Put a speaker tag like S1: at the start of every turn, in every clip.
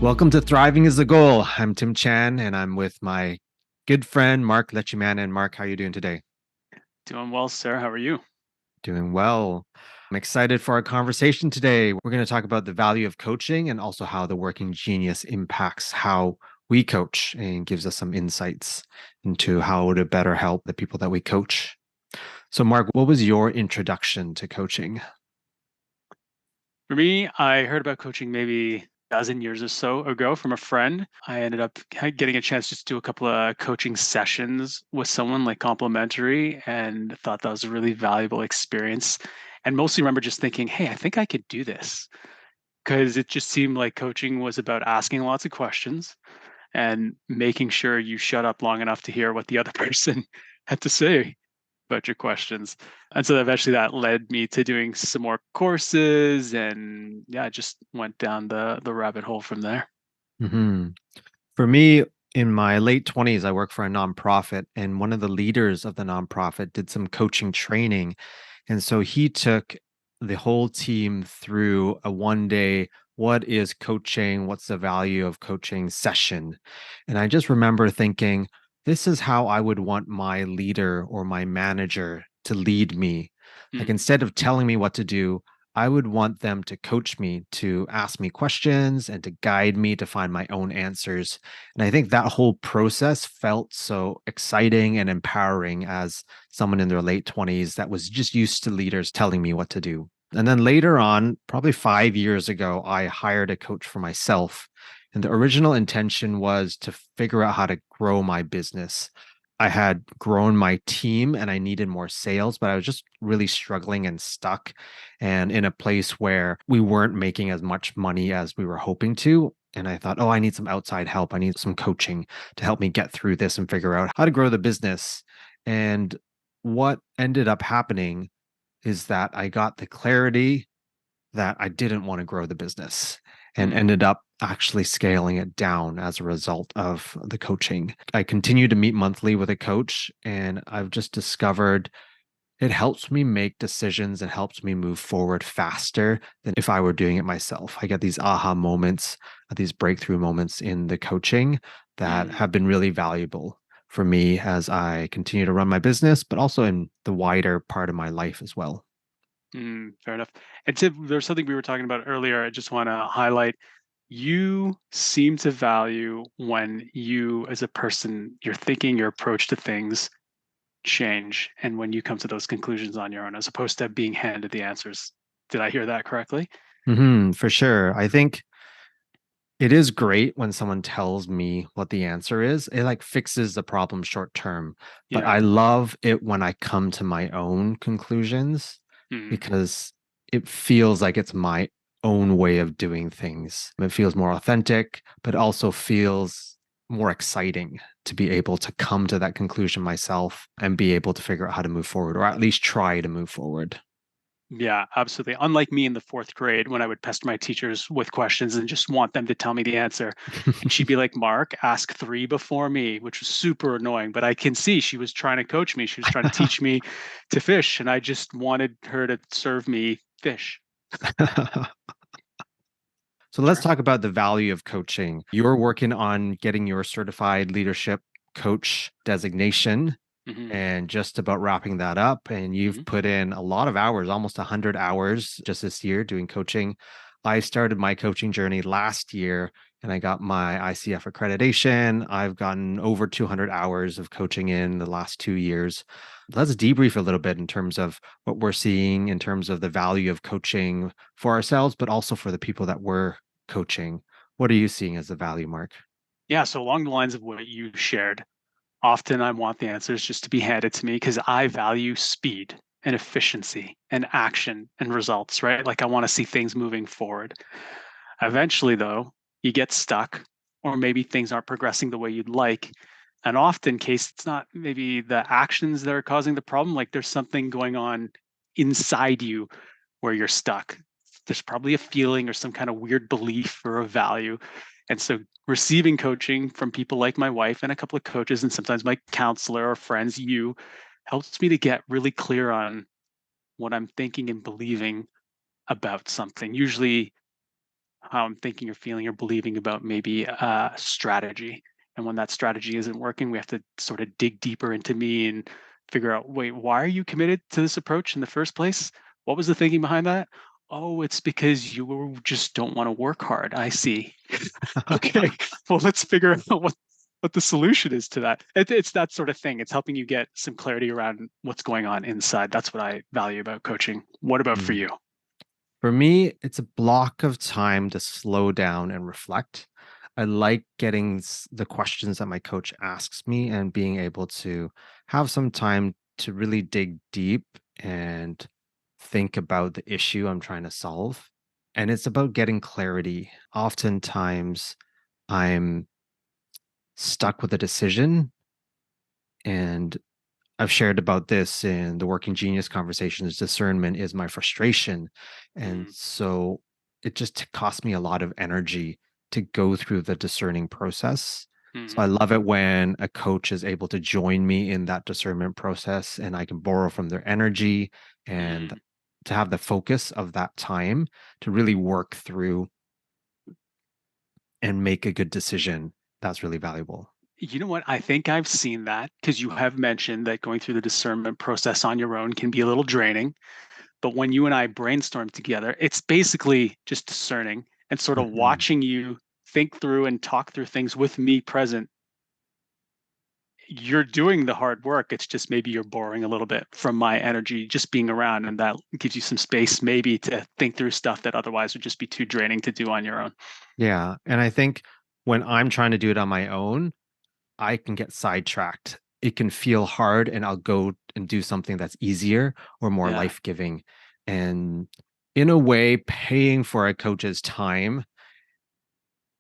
S1: Welcome to Thriving is the Goal. I'm Tim Chan and I'm with my good friend Mark Letchumanan. Mark, how are you doing today?
S2: Doing well, sir. How are you?
S1: Doing well. I'm excited for our conversation today. We're going to talk about the value of coaching and also how the working genius impacts how we coach and gives us some insights into how to better help the people that we coach. So, Mark, what was your introduction to coaching?
S2: For me, I heard about coaching maybe a dozen years or so ago from a friend. I ended up getting a chance just to do a couple of coaching sessions with someone like complimentary and thought that was a really valuable experience. And mostly remember just thinking, hey, I think I could do this because it just seemed like coaching was about asking lots of questions and making sure you shut up long enough to hear what the other person had to say about your questions. And so eventually that led me to doing some more courses and yeah, I just went down the rabbit hole from there.
S1: hmm For me, in my late 20s, I worked for a nonprofit, and one of the leaders of the nonprofit did some coaching training. And so he took the whole team through a 1 day, what is coaching? What's the value of coaching session? And I just remember thinking, this is how I would want my leader or my manager to lead me. Like
S2: Mm,
S1: instead of telling me what to do, I would want them to coach me, to ask me questions and to guide me to find my own answers. And I think that whole process felt so exciting and empowering as someone in their late 20s that was just used to leaders telling me what to do. And then later on, probably 5 years ago, I hired a coach for myself. And the original intention was to figure out how to grow my business. I had grown my team and I needed more sales, but I was just really struggling and stuck and in a place where we weren't making as much money as we were hoping to. And I thought, oh, I need some outside help. I need some coaching to help me get through this and figure out how to grow the business. And what ended up happening is that I got the clarity that I didn't want to grow the business and
S2: mm,
S1: ended up actually scaling it down as a result of the coaching. I continue to meet monthly with a coach, and I've just discovered it helps me make decisions and helps me move forward faster than if I were doing it myself. I get these aha moments, these breakthrough moments in the coaching that
S2: mm,
S1: have been really valuable for me as I continue to run my business, but also in the wider part of my life as well.
S2: fair enough. And Tim, there's something we were talking about earlier. I just want to highlight. You seem to value when you, as a person, your thinking, your approach to things change, and when you come to those conclusions on your own, as opposed to being handed the answers. Did I hear that correctly?
S1: For sure. I think it is great when someone tells me what the answer is. It like fixes the problem short term. But
S2: Yeah.
S1: I love it when I come to my own conclusions
S2: Mm,
S1: because it feels like it's my own way of doing things. It feels more authentic, but also feels more exciting to be able to come to that conclusion myself and be able to figure out how to move forward or at least try to move forward.
S2: yeah, absolutely. Unlike me in the fourth grade, when I would pester my teachers with questions and just want them to tell me the answer, and she'd be like, "Mark, ask three before me," which was super annoying. But I can see she was trying to coach me. She was trying to teach me to fish, and I just wanted her to serve me fish.
S1: So let's
S2: Sure.
S1: talk about the value of coaching. You're working on getting your certified leadership coach designation
S2: Hmm.
S1: and just about wrapping that up. And you've
S2: Hmm.
S1: put in a lot of hours, almost 100 hours just this year doing coaching. I started my coaching journey last year and I got my ICF accreditation. I've gotten over 200 hours of coaching in the last 2 years. Let's debrief a little bit in terms of what we're seeing in terms of the value of coaching for ourselves, but also for the people that we're coaching. What are you seeing as the value, Mark?
S2: Yeah. So along the lines of what you shared, often I want the answers just to be handed to me because I value speed and efficiency and action and results, right? Like I want to see things moving forward. Eventually, though, you get stuck, or maybe things aren't progressing the way you'd like. And often, case it's not maybe the actions that are causing the problem. Like there's something going on inside you where you're stuck. There's probably a feeling or some kind of weird belief or a value. And so, receiving coaching from people like my wife and a couple of coaches, and sometimes my counselor or friends, you helps me to get really clear on what I'm thinking and believing about something. Usually, how I'm thinking or feeling or believing about maybe a strategy. And when that strategy isn't working, we have to sort of dig deeper into me and figure out, wait, why are you committed to this approach in the first place? What was the thinking behind that? Oh, it's because you just don't want to work hard. I see. Okay, well, let's figure out what the solution is to that. It's that sort of thing. It's helping you get some clarity around what's going on inside. That's what I value about coaching. What about for
S1: Mm.
S2: you?
S1: For me, it's a block of time to slow down and reflect. I like getting the questions that my coach asks me and being able to have some time to really dig deep and think about the issue I'm trying to solve. And it's about getting clarity. Oftentimes, I'm stuck with a decision, and I've shared about this in the Working Genius conversations. Discernment is my frustration. And
S2: Mm,
S1: so it just costs me a lot of energy to go through the discerning process. So I
S2: mhm,
S1: love it when a coach is able to join me in that discernment process and I can borrow from their energy and
S2: mm.
S1: to have the focus of that time to really work through and make a good decision. That's really valuable.
S2: You know what? I think I've seen that because you have mentioned that going through the discernment process on your own can be a little draining. But when you and I brainstorm together, it's basically just discerning and sort of
S1: Mhm.
S2: watching you think through and talk through things with me present. You're doing the hard work. It's just maybe you're borrowing a little bit from my energy just being around, and that gives you some space maybe to think through stuff that otherwise would just be too draining to do on your own.
S1: Yeah. And I think when I'm trying to do it on my own, I can get sidetracked. It can feel hard, and I'll go and do something that's easier or more
S2: Yeah.
S1: life giving. And in a way, paying for a coach's time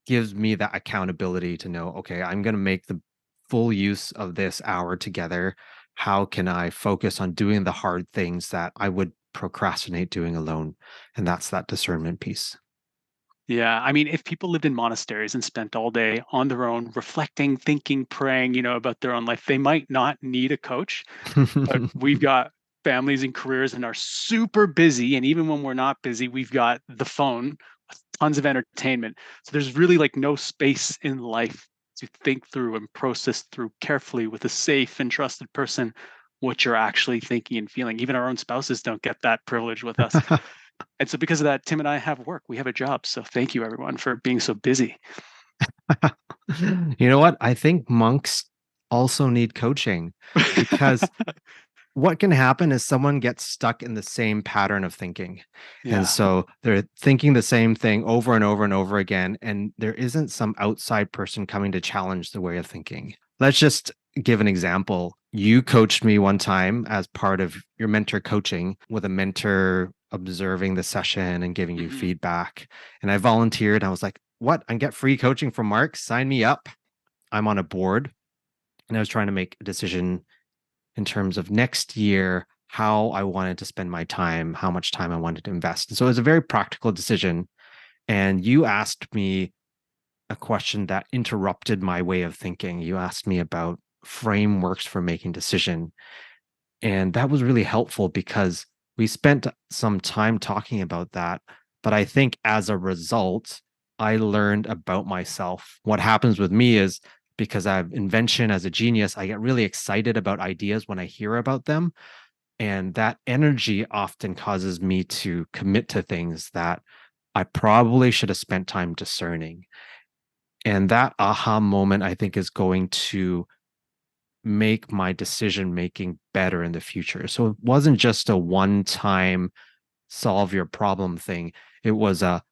S1: gives me that accountability to know, okay, I'm going to make the full use of this hour together. How can I focus on doing the hard things that I would procrastinate doing alone? And that's that discernment piece.
S2: Yeah, I mean, if people lived in monasteries and spent all day on their own, reflecting, thinking, praying, about their own life, they might not need a coach. But we've got families and careers and are super busy. And even when we're not busy, we've got the phone with tons of entertainment. So there's really like no space in life to think through and process through carefully with a safe and trusted person what you're actually thinking and feeling. Even our own spouses don't get that privilege with us. And so because of that, Tim and I have work. We have a job. So thank you everyone for being so busy.
S1: You know what? I think monks also need coaching because what can happen is someone gets stuck in the same pattern of thinking. And
S2: Yeah.
S1: so they're thinking the same thing over and over and over again. And there isn't some outside person coming to challenge the way of thinking. Let's just give an example. You coached me one time as part of your mentor coaching with a mentor observing the session and giving you
S2: Mhm.
S1: feedback. And I volunteered. I was like, what? I get free coaching from Mark. Sign me up. I'm on a board. And I was trying to make a decision in terms of next year, how I wanted to spend my time, how much time I wanted to invest. And so it was a very practical decision. And you asked me a question that interrupted my way of thinking. You asked me about frameworks for making decision. And that was really helpful because we spent some time talking about that. But I think as a result, I learned about myself. What happens with me is because I have invention as a genius, I get really excited about ideas when I hear about them. And that energy often causes me to commit to things that I probably should have spent time discerning. And that aha moment, I think, is going to make my decision making better in the future. So it wasn't just a one time solve your problem thing. It was a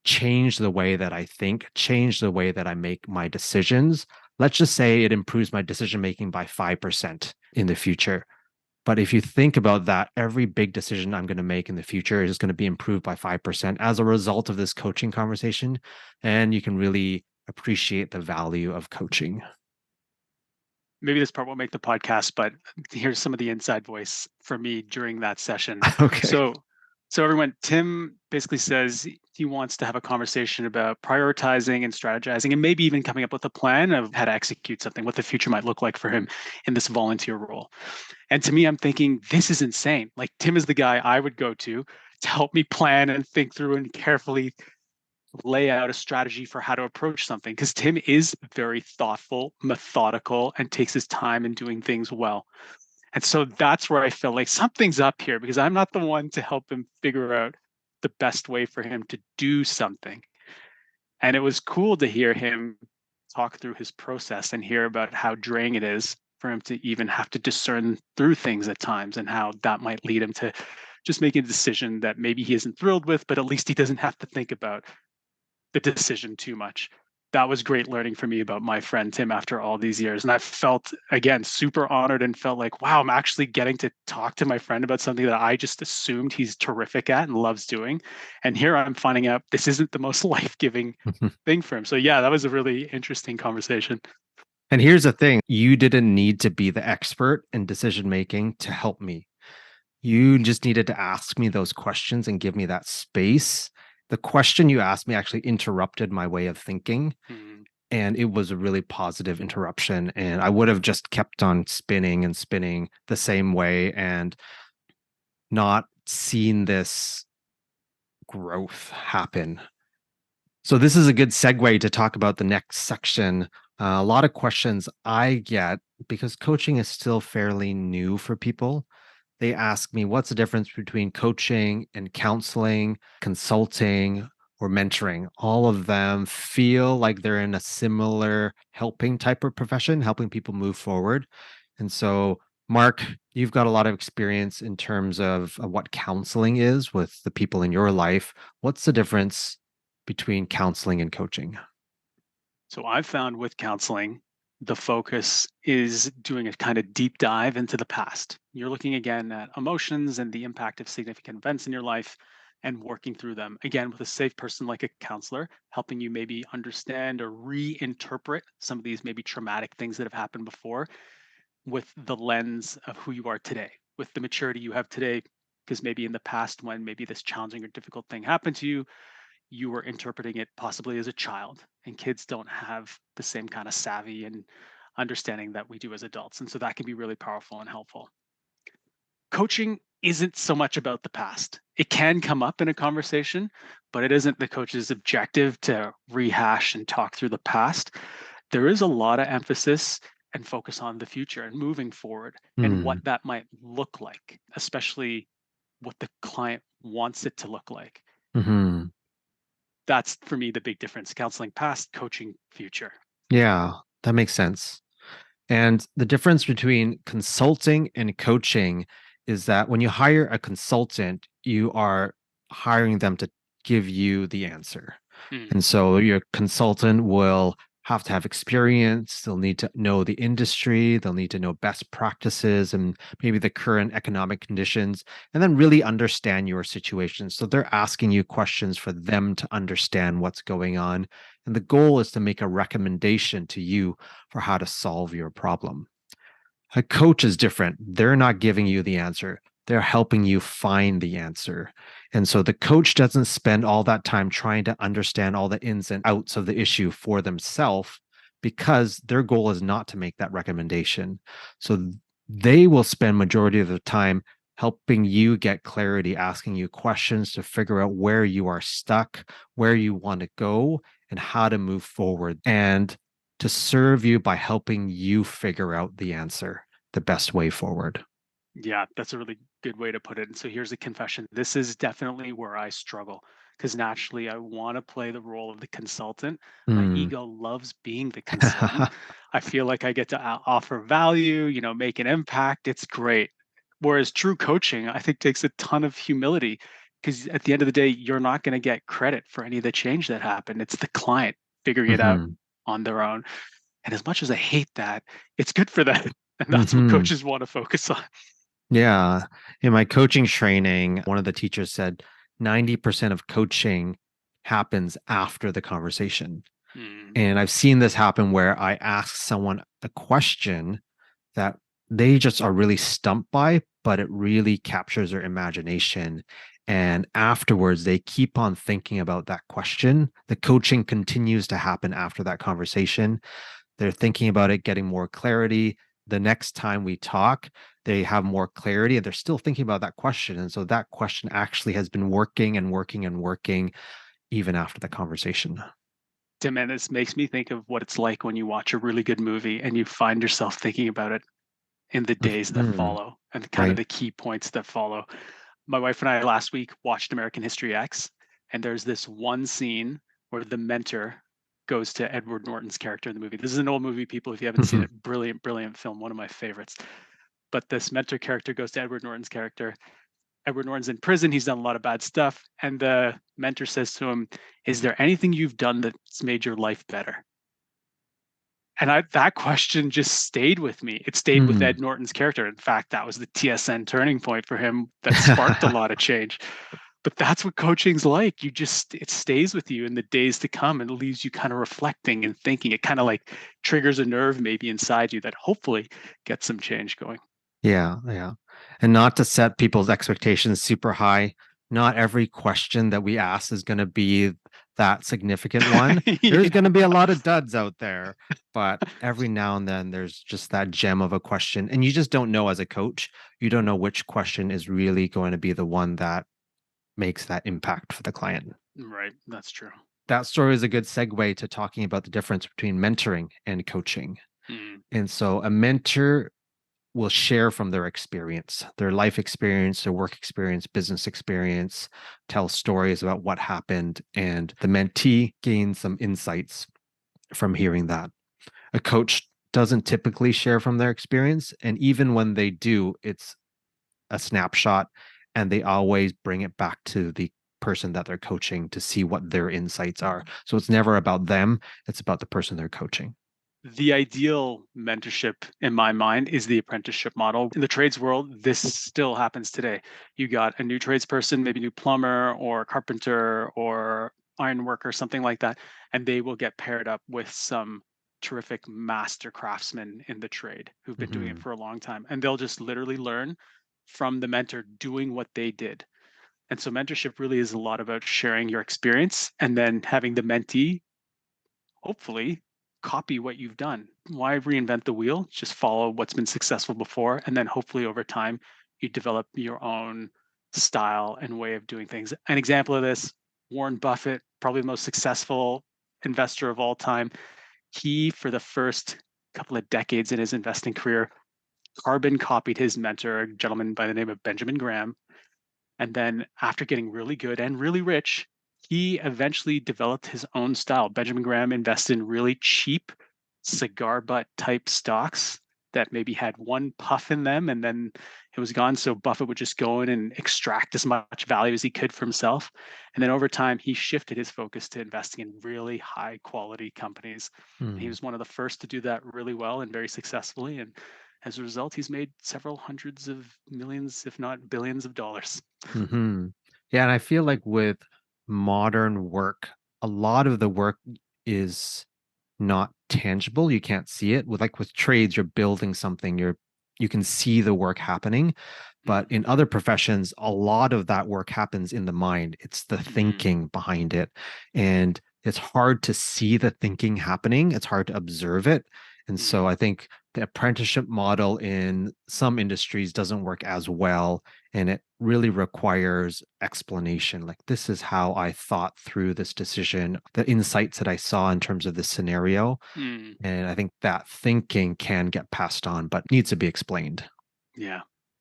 S1: change the way that I think, change the way that I make my decisions. Let's just say it improves my decision making by 5% in the future. But if you think about that, every big decision I'm going to make in the future is going to be improved by 5% as a result of this coaching conversation. And you can really appreciate the value of coaching.
S2: Maybe this part won't make the podcast, but here's some of the inside voice for me during that session.
S1: Okay.
S2: So, so everyone, Tim basically says he wants to have a conversation about prioritizing and strategizing, and maybe even coming up with a plan of how to execute something, what the future might look like for him in this volunteer role. And to me, I'm thinking this is insane. Like Tim is the guy I would go to help me plan and think through and carefully lay out a strategy for how to approach something, because Tim is very thoughtful, methodical, and takes his time in doing things well. And so that's where I feel like something's up here, because I'm not the one to help him figure out the best way for him to do something. And it was cool to hear him talk through his process and hear about how draining it is for him to even have to discern through things at times, and how that might lead him to just making a decision that maybe he isn't thrilled with, but at least he doesn't have to think about the decision too much. That was great learning for me about my friend Tim after all these years. And I felt, again, super honored and felt like, wow, I'm actually getting to talk to my friend about something that I just assumed he's terrific at and loves doing. And here I'm finding out this isn't the most life giving thing for him. So, yeah, that was a really interesting conversation.
S1: And here's the thing, you didn't need to be the expert in decision making to help me. You just needed to ask me those questions and give me that space. The question you asked me actually interrupted my way of thinking.
S2: Mm.
S1: And it was a really positive interruption. And I would have just kept on spinning and spinning the same way and not seen this growth happen. So, this is a good segue to talk about the next section. A lot of questions I get because coaching is still fairly new for people. They ask me, what's the difference between coaching and counseling, consulting, or mentoring? All of them feel like they're in a similar helping type of profession, helping people move forward. And so, Mark, you've got a lot of experience in terms of what counseling is with the people in your life. What's the difference between counseling and coaching?
S2: So I've found with counseling, the focus is doing a kind of deep dive into the past. You're looking again at emotions and the impact of significant events in your life and working through them. Again, with a safe person like a counselor, helping you maybe understand or reinterpret some of these maybe traumatic things that have happened before with the lens of who you are today, with the maturity you have today. Because maybe in the past, when maybe this challenging or difficult thing happened to you, you were interpreting it possibly as a child, and kids don't have the same kind of savvy and understanding that we do as adults, and so that can be really powerful and helpful. Coaching isn't so much about the past. It can come up in a conversation, but it isn't the coach's objective to rehash and talk through the past. There is a lot of emphasis and focus on the future and moving forward and what
S1: Hmm.
S2: that might look like, especially what the client wants it to look like.
S1: Hmm.
S2: That's for me the big difference: counseling past, coaching future.
S1: Yeah, that makes sense. And the difference between consulting and coaching is that when you hire a consultant, you are hiring them to give you the answer.
S2: Mm,
S1: And so your consultant will have to have experience. They'll need to know the industry. They'll need to know best practices and maybe the current economic conditions, and then really understand your situation. So they're asking you questions for them to understand what's going on. And the goal is to make a recommendation to you for how to solve your problem. A coach is different. They're not giving you the answer. They're helping you find the answer. And so the coach doesn't spend all that time trying to understand all the ins and outs of the issue for themselves because their goal is not to make that recommendation. So they will spend majority of the time helping you get clarity, asking you questions to figure out where you are stuck, where you want to go, and how to move forward. And to serve you by helping you figure out the answer, the best way forward.
S2: yeah, that's a really good way to put it. And so here's a confession. This is definitely where I struggle, because naturally I want to play the role of the consultant. My
S1: Mm.
S2: ego loves being the consultant. I feel like I get to offer value, make an impact. It's great. Whereas true coaching, I think, takes a ton of humility, because at the end of the day, you're not going to get credit for any of the change that happened. It's the client figuring it out
S1: Hmm.
S2: on their own. And as much as I hate that, it's good for them. And that's what
S1: Hmm.
S2: coaches want to focus on.
S1: Yeah. In my coaching training, one of the teachers said 90% of coaching happens after the conversation.
S2: Mm,
S1: And I've seen this happen where I ask someone a question that they just are really stumped by, but it really captures their imagination. And afterwards, they keep on thinking about that question. The coaching continues to happen after that conversation. They're thinking about it, getting more clarity. The next time we talk, they have more clarity and they're still thinking about that question. And so that question actually has been working and working and working even after the conversation.
S2: Tim, and this makes me think of what it's like when you watch a really good movie and you find yourself thinking about it in the days that
S1: Mhm.
S2: follow and kind of
S1: Right.
S2: the key points that follow. My wife and I last week watched American History X, and there's this one scene where the mentor goes to Edward Norton's character in the movie. This is an old movie, people. If you haven't seen it, brilliant, brilliant film, one of my favorites. But this mentor character goes to Edward Norton's character. Edward Norton's in prison. He's done a lot of bad stuff. And the mentor says to him, "Is there anything you've done that's made your life better?" And that question just stayed with me. It stayed with
S1: Mm.
S2: Ed Norton's character. In fact, that was the TSN turning point for him that sparked a lot of change. But that's what coaching's like. It stays with you in the days to come and leaves you kind of reflecting and thinking. It kind of like triggers a nerve maybe inside you that hopefully gets some change going.
S1: Yeah, yeah. And not to set people's expectations super high. Not every question that we ask is going to be that significant one. There's going to be a lot of duds out there, but every now and then there's just that gem of a question. And you just don't know as a coach, you don't know which question is really going to be the one that makes that impact for the client.
S2: Right. That's true.
S1: That story is a good segue to talking about the difference between mentoring and coaching.
S2: Mm,
S1: And so a mentor will share from their experience, their life experience, their work experience, business experience, tell stories about what happened, and the mentee gains some insights from hearing that. A coach doesn't typically share from their experience, and even when they do, it's a snapshot, and they always bring it back to the person that they're coaching to see what their insights are. So it's never about them, it's about the person they're coaching.
S2: the ideal mentorship in my mind is the apprenticeship model. In the trades world, this still happens today. You got a new tradesperson, maybe new plumber or carpenter or iron worker, something like that, and they will get paired up with some terrific master craftsmen in the trade who've been doing it
S1: Mhm.
S2: for a long time. And they'll just literally learn from the mentor doing what they did. And so mentorship really is a lot about sharing your experience and then having the mentee hopefully copy what you've done. Why reinvent the wheel? Just follow what's been successful before. And then hopefully over time, you develop your own style and way of doing things. An example of this, Warren Buffett, probably the most successful investor of all time. He, for the first couple of decades in his investing career, carbon copied his mentor, a gentleman by the name of Benjamin Graham. And then after getting really good and really rich, he eventually developed his own style. Benjamin Graham invested in really cheap cigar butt type stocks that maybe had one puff in them and then it was gone. So Buffett would just go in and extract as much value as he could for himself. And then over time, he shifted his focus to investing in really high quality companies. And he
S1: Mm.
S2: was one of the first to do that really well and very successfully. And as a result, he's made several hundreds of millions, if not billions of dollars.
S1: Hmm. Yeah, and I feel like with modern work, a lot of the work is not tangible. You can't see it. With trades, you're building something, you can see the work happening. But in other professions, a lot of that work happens in the mind. It's the
S2: Mm-hmm.
S1: thinking behind it. And it's hard to see the thinking happening. It's hard to observe it. And so
S2: Mm-hmm.
S1: I think the apprenticeship model in some industries doesn't work as well. And it really requires explanation. Like, this is how I thought through this decision, the insights that I saw in terms of the scenario.
S2: Mm,
S1: And I think that thinking can get passed on, but needs to be explained.
S2: yeah.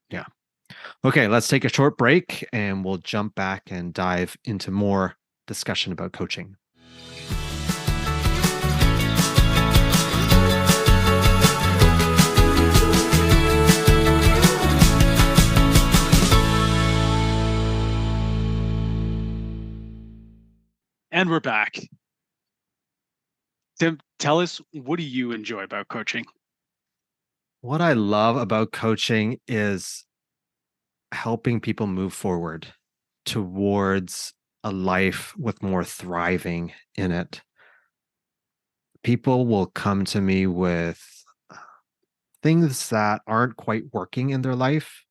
S1: Yeah.
S2: Yeah.
S1: Okay, let's take a short break and we'll jump back and dive into more discussion about coaching.
S2: And we're back. Tim, tell us, what do you enjoy about coaching?
S1: What I love about coaching is helping people move forward towards a life with more thriving in it. People will come to me with things that aren't quite working in their life.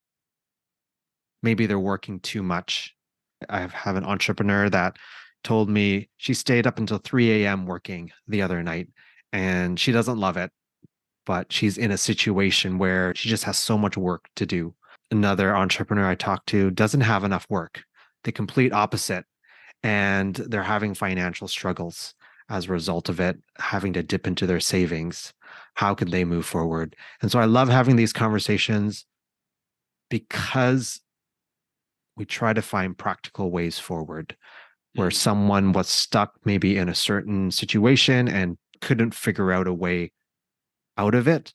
S1: Maybe they're working too much. I have an entrepreneur that told me she stayed up until 3 a.m. working the other night and she doesn't love it, but she's in a situation where she just has so much work to do. Another entrepreneur I talked to doesn't have enough work, the complete opposite. and they're having financial struggles as a result of it, having to dip into their savings. How can they move forward? And so I love having these conversations because we try to find practical ways forward where
S2: Mm,
S1: someone was stuck maybe in a certain situation and couldn't figure out a way out of it.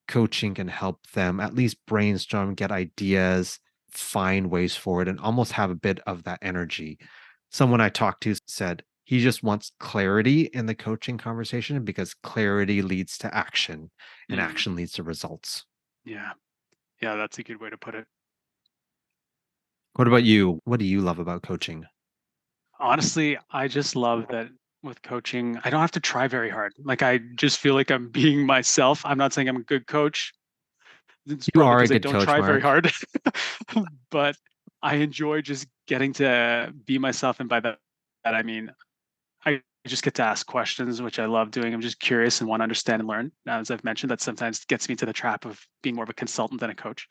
S1: Coaching can help them at least brainstorm, get ideas, find ways forward, and almost have a bit of that energy. Someone I talked to said he just wants clarity in the coaching conversation because clarity leads to action and
S2: mm,
S1: action leads to results.
S2: yeah. Yeah, that's a good way to put it.
S1: What about you? What do you love about coaching?
S2: Honestly, I just love that with coaching, I don't have to try very hard. Like I just feel like I'm being myself. I'm not saying I'm a good coach. It's
S1: You
S2: probably
S1: are a
S2: because I
S1: good
S2: don't
S1: coach,
S2: try very
S1: Mark.
S2: hard. But I enjoy just getting to be myself. And by that I mean I just get to ask questions, which I love doing. I'm just curious and want to understand and learn. As I've mentioned, that sometimes gets me to the trap of being more of a consultant than a coach.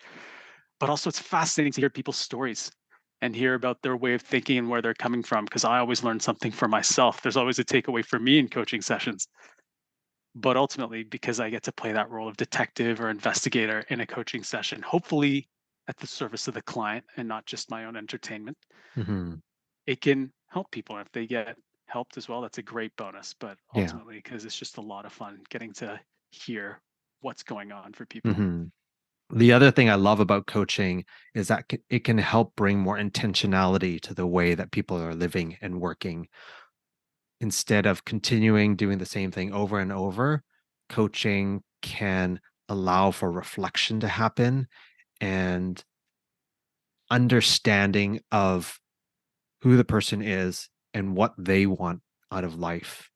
S2: But also, it's fascinating to hear people's stories and hear about their way of thinking and where they're coming from, because I always learn something for myself. There's always a takeaway for me in coaching sessions. But ultimately, because I get to play that role of detective or investigator in a coaching session, hopefully at the service of the client and not just my own entertainment,
S1: Hmm.
S2: it can help people. And if they get helped as well, that's a great bonus. But
S1: Yeah.
S2: ultimately, because it's just a lot of fun getting to hear what's going on for people.
S1: Hmm. The other thing I love about coaching is that it can help bring more intentionality to the way that people are living and working. Instead of continuing doing the same thing over and over, coaching can allow for reflection to happen and understanding of who the person is and what they want out of life.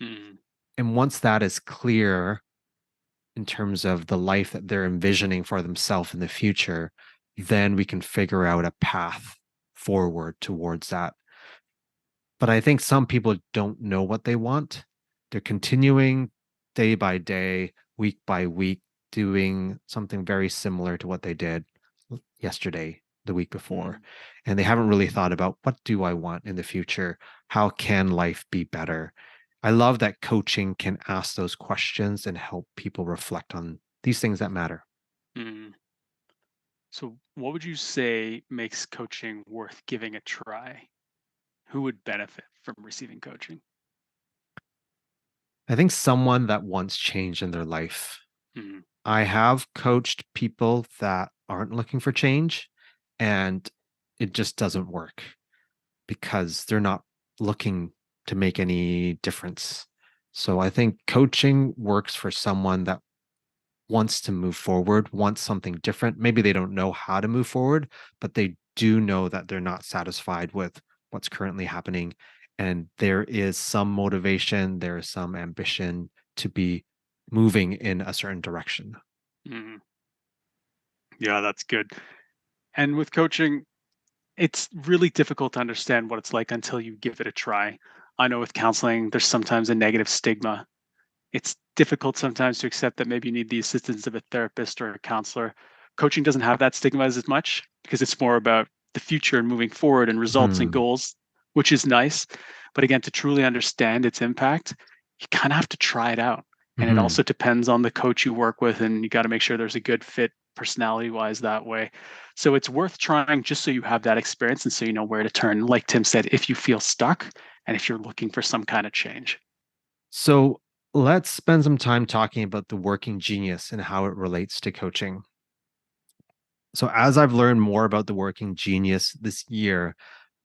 S2: Mm,
S1: And once that is clear in terms of the life that they're envisioning for themselves in the future, then we can figure out a path forward towards that. But I think some people don't know what they want. They're continuing day by day, week by week, doing something very similar to what they did yesterday, the week before.
S2: mm,
S1: And they haven't really thought about what do I want in the future? How can life be better? I love that coaching can ask those questions and help people reflect on these things that matter.
S2: mm. So, what would you say makes coaching worth giving a try? Who would benefit from receiving coaching?
S1: I think someone that wants change in their life.
S2: Mm,
S1: I have coached people that aren't looking for change and it just doesn't work because they're not looking to make any difference. So I think coaching works for someone that wants to move forward, wants something different. Maybe they don't know how to move forward, but they do know that they're not satisfied with what's currently happening. And there is some motivation, there is some ambition to be moving in a certain direction.
S2: mm. Yeah, that's good. And with coaching, it's really difficult to understand what it's like until you give it a try. I know with counseling, there's sometimes a negative stigma. It's difficult sometimes to accept that maybe you need the assistance of a therapist or a counselor. Coaching doesn't have that stigma as much because it's more about the future and moving forward and results and
S1: Hmm.
S2: goals, which is nice. But again, to truly understand its impact, you kind of have to try it out. And it
S1: Hmm.
S2: also depends on the coach you work with, and you got to make sure there's a good fit personality wise that way. So it's worth trying just so you have that experience and so you know where to turn. Like Tim said, if you feel stuck and if you're looking for some kind of change.
S1: So let's spend some time talking about the working genius and how it relates to coaching. So, as I've learned more about the working genius this year,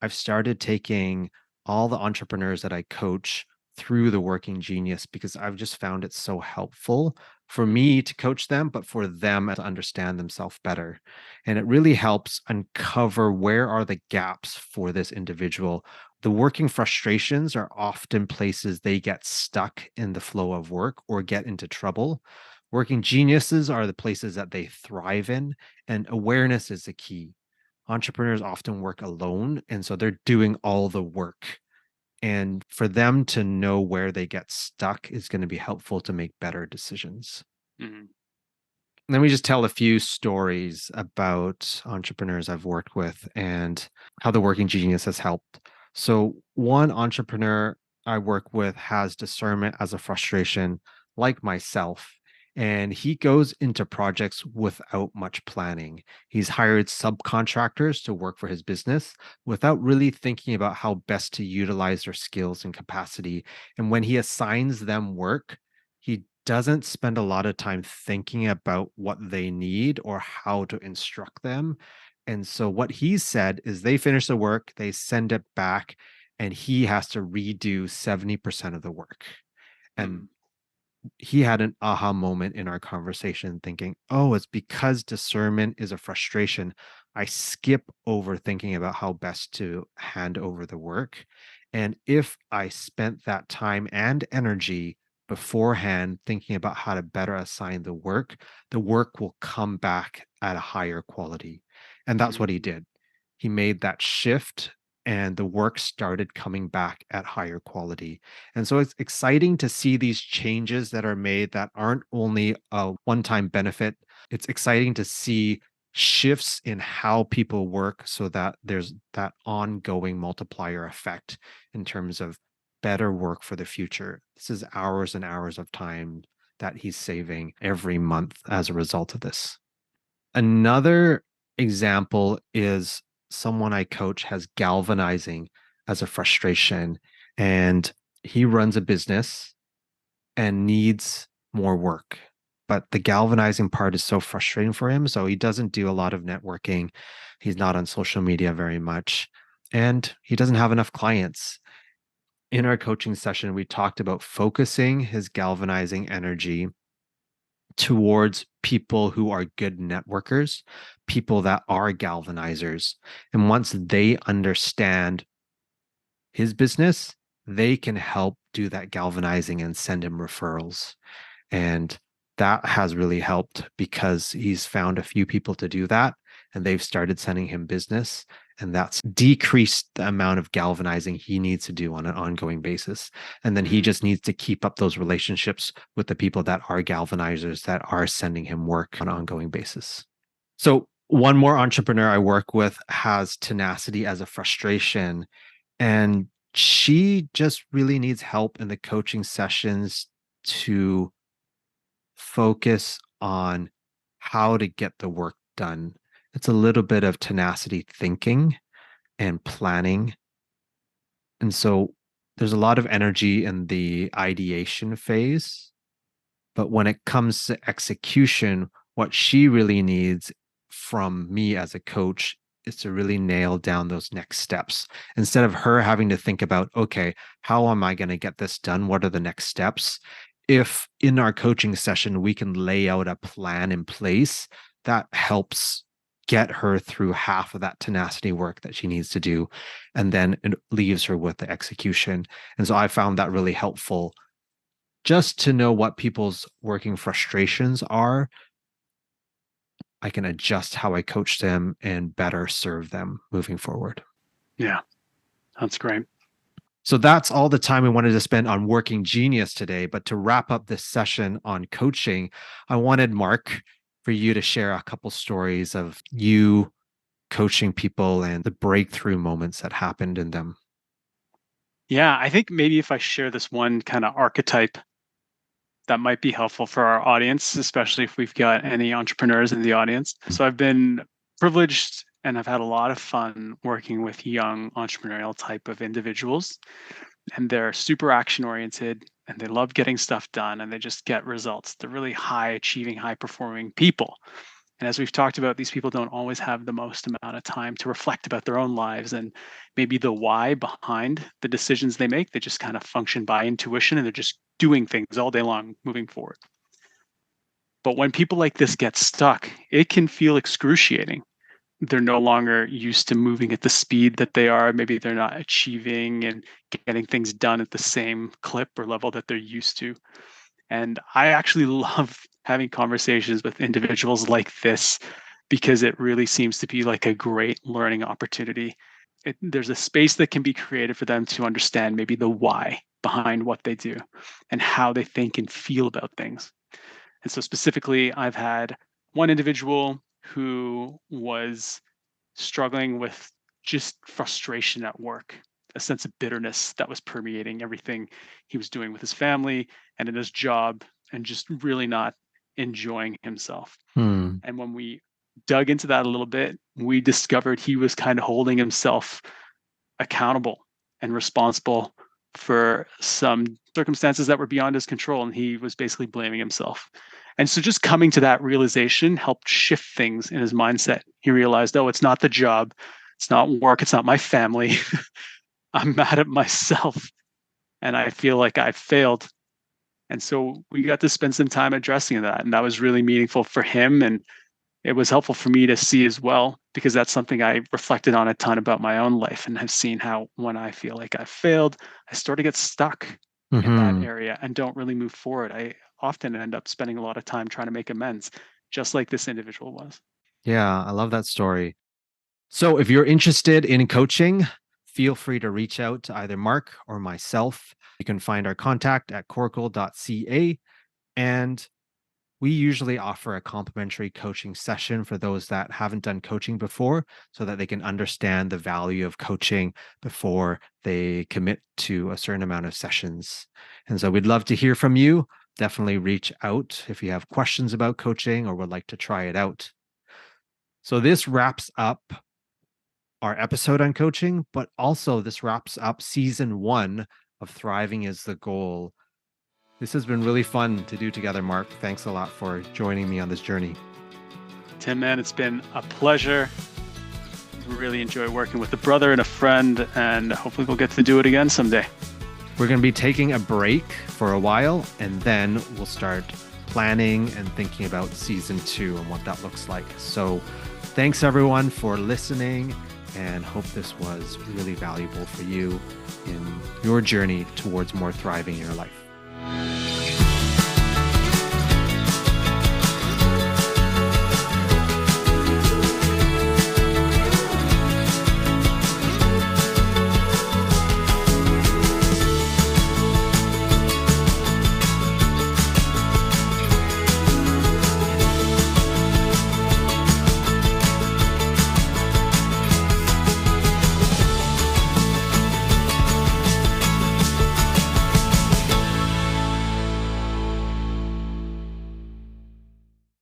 S1: I've started taking all the entrepreneurs that I coach through the working genius because I've just found it so helpful for
S2: Mm,
S1: me to coach them, but for them to understand themselves better. And it really helps uncover where are the gaps for this individual. The working frustrations are often places they get stuck in the flow of work or get into trouble. Working geniuses are the places that they thrive in, and awareness is the key. Entrepreneurs often work alone, and so they're doing all the work. And for them to know where they get stuck is going to be helpful to make better decisions.
S2: mm,
S1: Let me just tell a few stories about entrepreneurs I've worked with and how the working genius has helped. So, one entrepreneur I work with has discernment as a frustration, like myself. And he goes into projects without much planning. He's hired subcontractors to work for his business without really thinking about how best to utilize their skills and capacity. And when he assigns them work, he doesn't spend a lot of time thinking about what they need or how to instruct them. And so what he said is they finish the work, they send it back, and he has to redo 70% of the work. And
S2: Mm,
S1: he had an aha moment in our conversation thinking, oh, it's because discernment is a frustration. I skip over thinking about how best to hand over the work. And if I spent that time and energy beforehand thinking about how to better assign the work will come back at a higher quality. And that's what he
S2: mm,
S1: did. He made that shift and the work started coming back at higher quality. And so it's exciting to see these changes that are made that aren't only a one time benefit. It's exciting to see shifts in how people work so that there's that ongoing multiplier effect in terms of better work for the future. This is hours and hours of time that he's saving every month as a result of this. Another example is someone I coach has galvanizing as a frustration, and he runs a business and needs more work. But the galvanizing part is so frustrating for him. So he doesn't do a lot of networking. He's not on social media very much, and he doesn't have enough clients. In our coaching session, we talked about focusing his galvanizing energy towards people who are good networkers, people that are galvanizers. And once they understand his business, they can help do that galvanizing and send him referrals. And that has really helped because he's found a few people to do that and they've started sending him business. And that's decreased the amount of galvanizing he needs to do on an ongoing basis. And then he
S2: mm.
S1: just needs to keep up those relationships with the people that are galvanizers that are sending him work on an ongoing basis. So, one more entrepreneur I work with has tenacity as a frustration. And she just really needs help in the coaching sessions to focus on how to get the work done. It's a little bit of tenacity thinking and planning. And so there's a lot of energy in the ideation phase. But when it comes to execution, what she really needs from me as a coach is to really nail down those next steps. Instead of her having to think about, okay, how am I going to get this done? What are the next steps? If in our coaching session, we can lay out a plan in place that helps get her through half of that tenacity work that she needs to do. And then it leaves her with the execution. And so I found that really helpful just to know what people's working frustrations are. I can adjust how I coach them and better serve them moving forward.
S2: Yeah, that's great.
S1: So that's all the time we wanted to spend on working genius today. But to wrap up this session on coaching, I wanted Mark for you to share a couple stories of you coaching people and the breakthrough moments that happened in them.
S2: Yeah, I think maybe if I share this one kind of archetype that might be helpful for our audience, especially if we've got any entrepreneurs in the audience. So I've been privileged and I've had a lot of fun working with young entrepreneurial type of individuals, and they're super action oriented and they love getting stuff done and they just get results. They're really high achieving, high performing people. And as we've talked about, these people don't always have the most amount of time to reflect about their own lives and maybe the why behind the decisions they make. They just kind of function by intuition and they're just doing things all day long moving forward. But when people like this get stuck, it can feel excruciating. They're no longer used to moving at the speed that they are. Maybe they're not achieving and getting things done at the same clip or level that they're used to. And I actually love having conversations with individuals like this because it really seems to be like a great learning opportunity. There's a space that can be created for them to understand maybe the why behind what they do and how they think and feel about things. And so, specifically, I've had one individual who was struggling with just frustration at work. a sense of bitterness that was permeating everything he was doing with his family and in his job, and just really not enjoying himself.
S1: Hmm.
S2: And when we dug into that a little bit, we discovered he was kind of holding himself accountable and responsible for some circumstances that were beyond his control. And he was basically blaming himself. And so just coming to that realization helped shift things in his mindset. He realized, oh, it's not the job, it's not work, it's not my family. I'm mad at myself and I feel like I failed. And so we got to spend some time addressing that. And that was really meaningful for him. And it was helpful for me to see as well, because that's something I reflected on a ton about my own life, and have seen how when I feel like I've failed, I start to get stuck in that
S1: Hmm.
S2: area and don't really move forward. I often end up spending a lot of time trying to make amends, just like this individual was.
S1: Yeah, I love that story. So if you're interested in coaching, feel free to reach out to either Mark or myself. You can find our contact at coracle.ca. And we usually offer a complimentary coaching session for those that haven't done coaching before, so that they can understand the value of coaching before they commit to a certain amount of sessions. And so we'd love to hear from you. Definitely reach out if you have questions about coaching or would like to try it out. So this wraps up our episode on coaching, but also this wraps up season 1 of Thriving is the Goal. This has been really fun to do together, Mark. Thanks a lot for joining me on this journey.
S2: Tim, man, it's been a pleasure. Really enjoy working with a brother and a friend, and hopefully we'll get to do it again someday.
S1: We're going to be taking a break for a while, and then we'll start planning and thinking about season 2 and what that looks like. So thanks everyone for listening, and hope this was really valuable for you in your journey towards more thriving in your life.